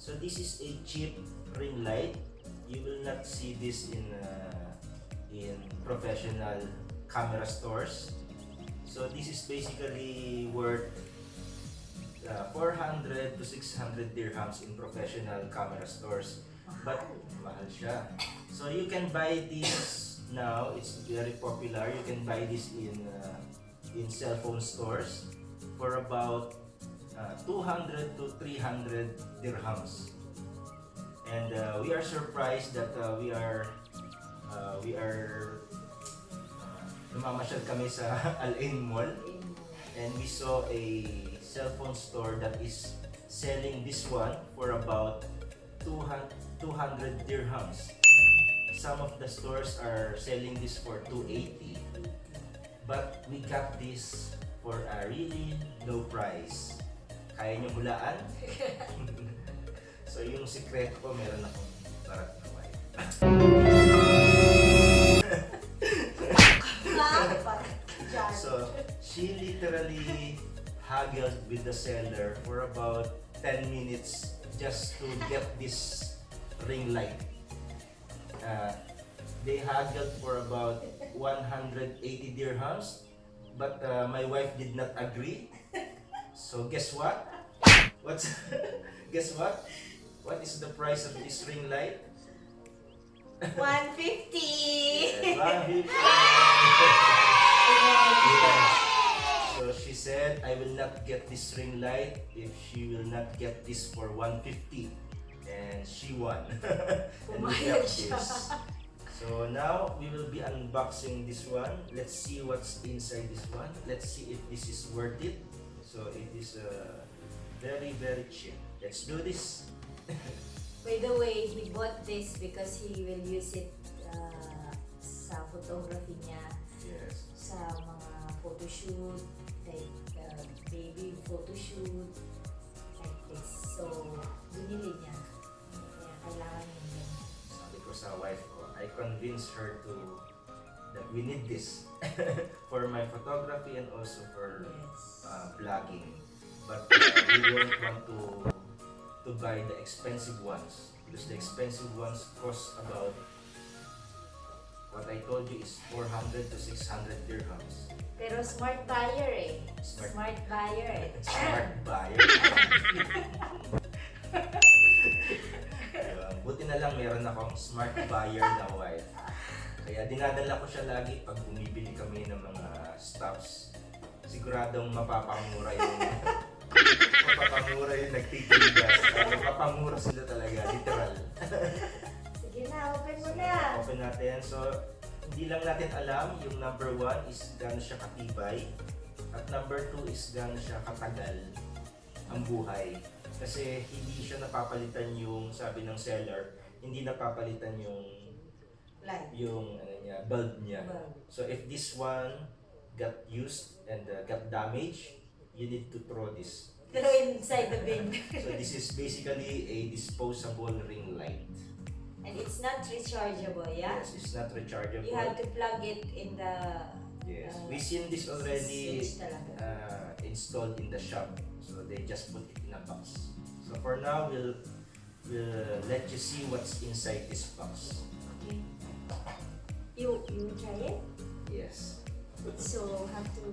So this is a cheap ring light. You will not see this in professional camera stores. So this is basically worth 400 to 600 dirhams in professional camera stores. But mahal siya. So you can buy this now. It's very popular. You can buy this in cell phone stores for about 200 to 300 dirhams. And we are surprised that we are namamasyal kami sa Al Ain Mall, and we saw a cell phone store that is selling this one for about 200 dirhams. Some of the stores are selling this for 280, but we got this for a really low price. Kaya nyo hulaan? So yung secret ko, meron akong barat na wife. So she literally haggled with the seller for about 10 minutes just to get this ring light. They haggled for about 180 dirhams, but my wife did not agree. So guess what? Guess what? What is the price of this ring light? 150. Yes, 150. So she said, I will not get this ring light if she will not get this for 150. And she won. And we got this. So now we will be unboxing this one. Let's see what's inside this one. Let's see if this is worth it. So it is very cheap. Let's do this. By the way, he bought this because he will use it sa photography niya. Yes. Sa mga photoshoot, like baby photoshoot, like this. So, binili niya. Kaya kailangan niya yun. Sabi ko sa wife ko, I convinced her that we need this for my photography and also for vlogging. But we don't want to buy the expensive ones because the expensive ones cost about, what I told you is 400 to 600 dirhams. Pero smart buyer eh. Smart buyer eh. Smart buyer. Buti na lang meron akong smart buyer na wife. Kaya dinadala ko siya lagi pag bumibili kami ng mga stuffs. Siguradong mapapamura yung nagtitigas. Mapapamura sila talaga, literal. Sige na, open mo na. Open natin. So, hindi lang natin alam yung number 1 is gaano siya katibay at number 2 is gaano siya katagal ang buhay. Kasi hindi siya napapalitan yung, sabi ng seller, hindi napapalitan yung Light. Yung bulb niya. So if this one got used and got damaged, you need to throw this. Throw inside the bin. So this is basically a disposable ring light. And it's not rechargeable, yeah? Yes, it's not rechargeable. You have to plug it in the... Yes, we've seen this already switch talaga. Installed in the shop. So they just put it in a box. So for now, we'll let you see what's inside this box. Okay. You try it? Yes. So have to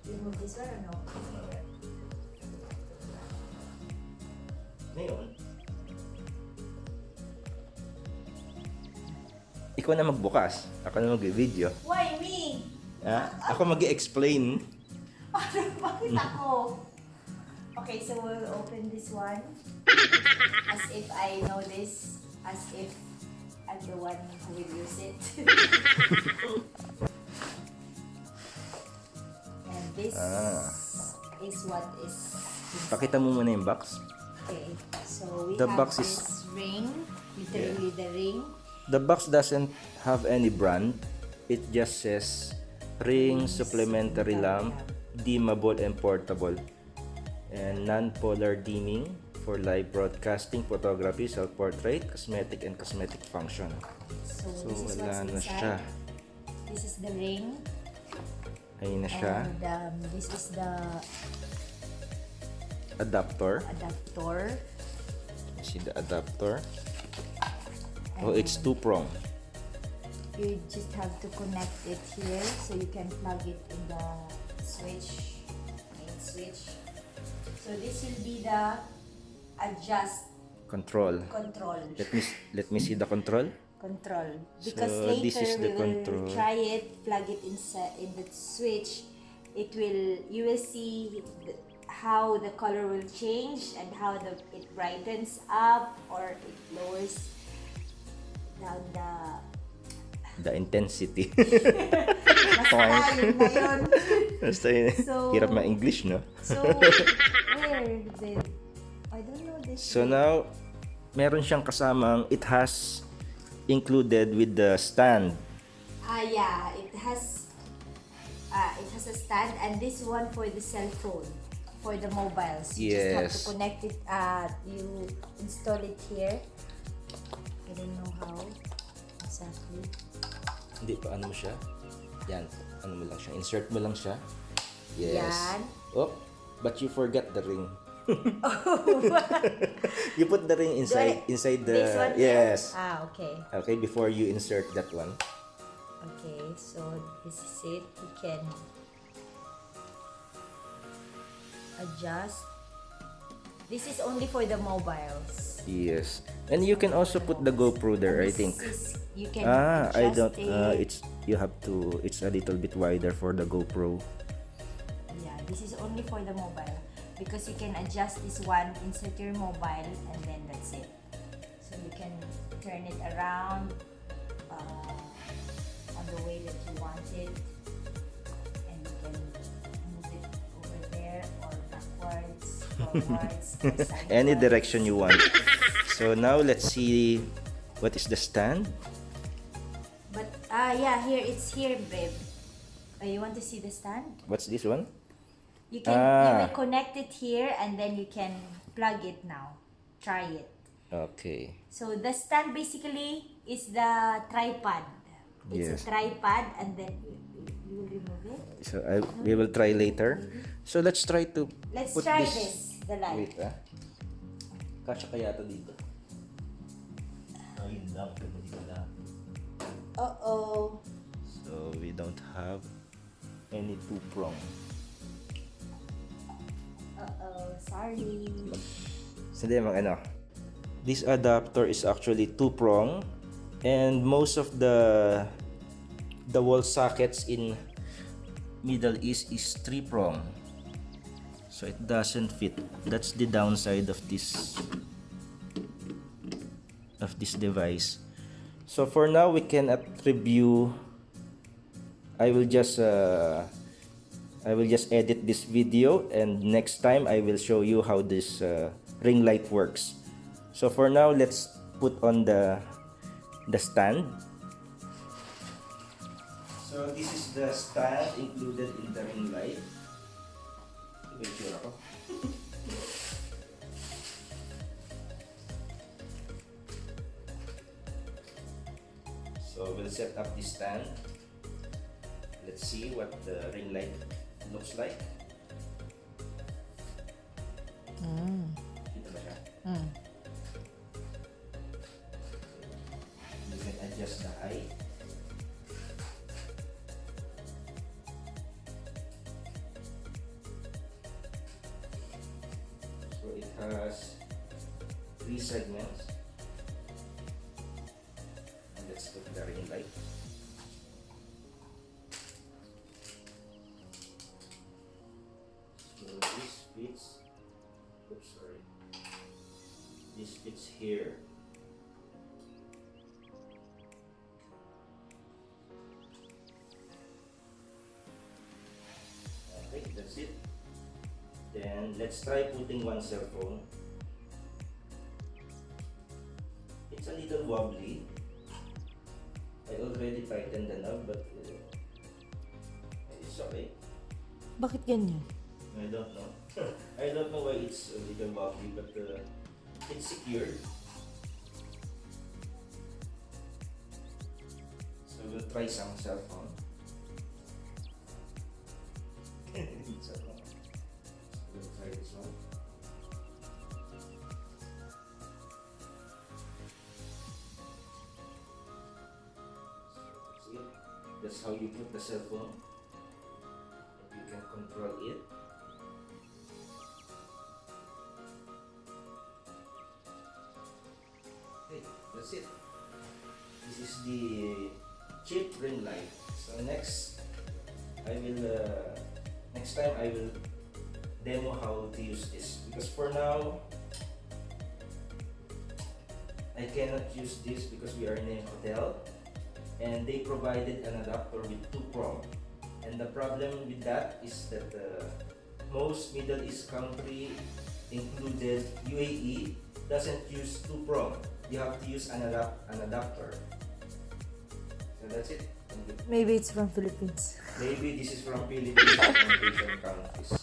remove this one or no? Ngayon, ikaw na magbukas. Ako na mag-video. Why me? Ako mag-explain. Bakit ako? Okay, so we'll open this one. As if I know this. As if I'm the one who will use it. And this is what is inside. Pakita mo muna yung box. Okay, so we The have box this ring. Literally the ring. The box doesn't have any brand. It just says ring supplementary lamp, dimmable and portable, and non-polar dimming for live broadcasting, photography, self-portrait, cosmetic, and cosmetic function. So wala this is what's na inside. siya. This is the ring. Ayun na siya. And this is the Adapter. adapter. You see the adapter. Oh, it's two-prong. You just have to connect it here so you can plug it in the switch, main switch. So this will be the adjust Control. control. Let me see the control. Control. Because So, later this is the we will control. try it, plug it inside in the switch. You will see how the color will change and how it brightens up or it lowers down The intensity. basta yun na yun. Basta yun. So- Hirap ma-English, no? So, where did... I don't know this. So now, meron siyang kasamang, it has included with the stand. Yeah, it has a stand, and this one for the cell phone, for the mobiles. You just have to Yes. connect it, you install it here. I don't know how exactly. Hindi pa, ano mo siya? Yan, ano mo lang siya, insert mo lang siya. Yes. Yan. Oh, but you forgot the ring. You put the ring inside the This one here? yes. Okay. Okay, before you insert that one. Okay, so this is it. You can adjust. This is only for the mobiles. Yes. And you can also put the GoPro there, I This think. is- you can I adjust don't it. it's you have to it's a little bit wider for the GoPro. Yeah, this is only for the mobile because you can adjust this one, insert your mobile, and then that's it. So you can turn it around on the way that you want it, and you can move it over there or backwards, forwards, or sideways. Any direction you want. So now let's see what is the stand. But yeah, here it's here, babe. You want to see the stand? What's this one? You will connect it here and then you can plug it now. Try it. Okay. So the stand basically is the tripod. It's Yes. a tripod and then you will remove it. So we will try later. So let's try to Let's put try this. The light. Wait, kasya kaya to dito? Ayun lang, dito lang. Uh-oh. So we don't have any two-prong. Uh-oh. Sorry. Hindi, this adapter is actually two-prong, and most of the wall sockets in Middle East is three-prong. So it doesn't fit. That's the downside of this device. So for now we cannot review. I will just edit this video, and next time I will show you how this ring light works. So for now, let's put on the stand. So this is the stand included in the ring light. Wait, sure ako. So we'll set up this stand. Let's see what the ring light looks like. Kita ba siya? You can adjust the height. So it has 3 segments. And let's put the ring light. So this fits. Oops, sorry. This fits here. Okay, that's it. Then let's try putting one cell phone. It's a little wobbly. I already tightened the knob, but it's okay. Bakit ganyan? I don't know. I don't know why it's a little wobbly, but it's secured. So we'll try some cell phone. Cell phone. We'll try this one. That's how you put the cell phone. You can control it. Okay, that's it. This is the cheap ring light. So next time I will demo how to use this, because for now I cannot use this because we are in a hotel and they provided an adapter with 2 prom, and the problem with that is that most Middle East country, included UAE, doesn't use 2 prom. You have to use an adapter. So that's it. Thank you. Maybe it's from Philippines. Maybe this is from Philippines and Asian countries.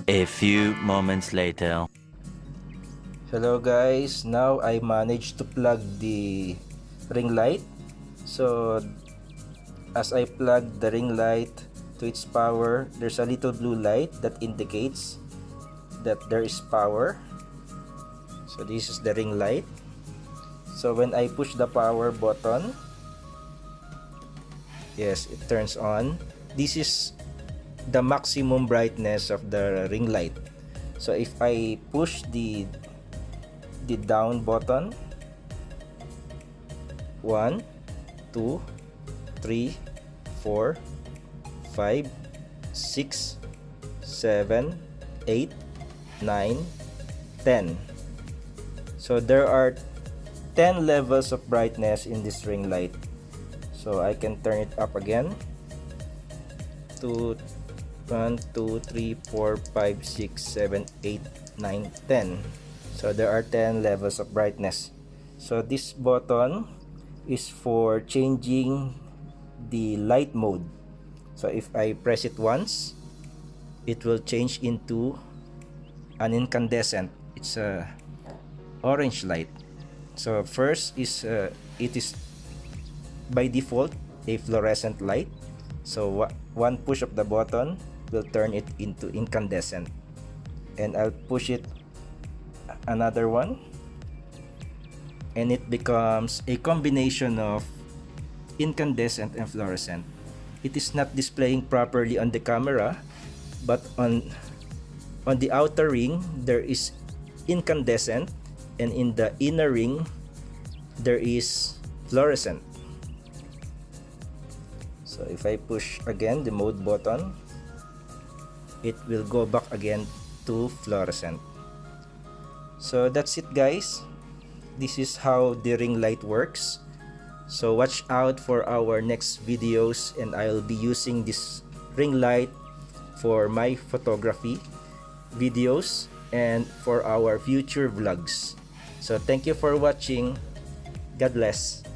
A few moments later. Hello guys, now I managed to plug the ring light. So as I plug the ring light to its power, there's a little blue light that indicates that there is power. So this is the ring light. So when I push the power button, yes, it turns on. This is the maximum brightness of the ring light. So if I push the down button, 1 2 3 4 5 6 7 8 9 10. So there are 10 levels of brightness in this ring light. So I can turn it up again to 1 2 3 4 5 6 7 8 9 10. So there are 10 levels of brightness. So this button is for changing the light mode. So if I press it once, it will change into an incandescent. It's a orange light. So first is it is by default a fluorescent light. So one push of the button will turn it into incandescent, and I'll push it another one and it becomes a combination of incandescent and fluorescent. It is not displaying properly on the camera, but on the outer ring there is incandescent, and in the inner ring there is fluorescent. So if I push again the mode button, it will go back again to fluorescent. So that's it guys. This is how the ring light works. So watch out for our next videos, and I'll be using this ring light for my photography videos and for our future vlogs. So thank you for watching. God bless.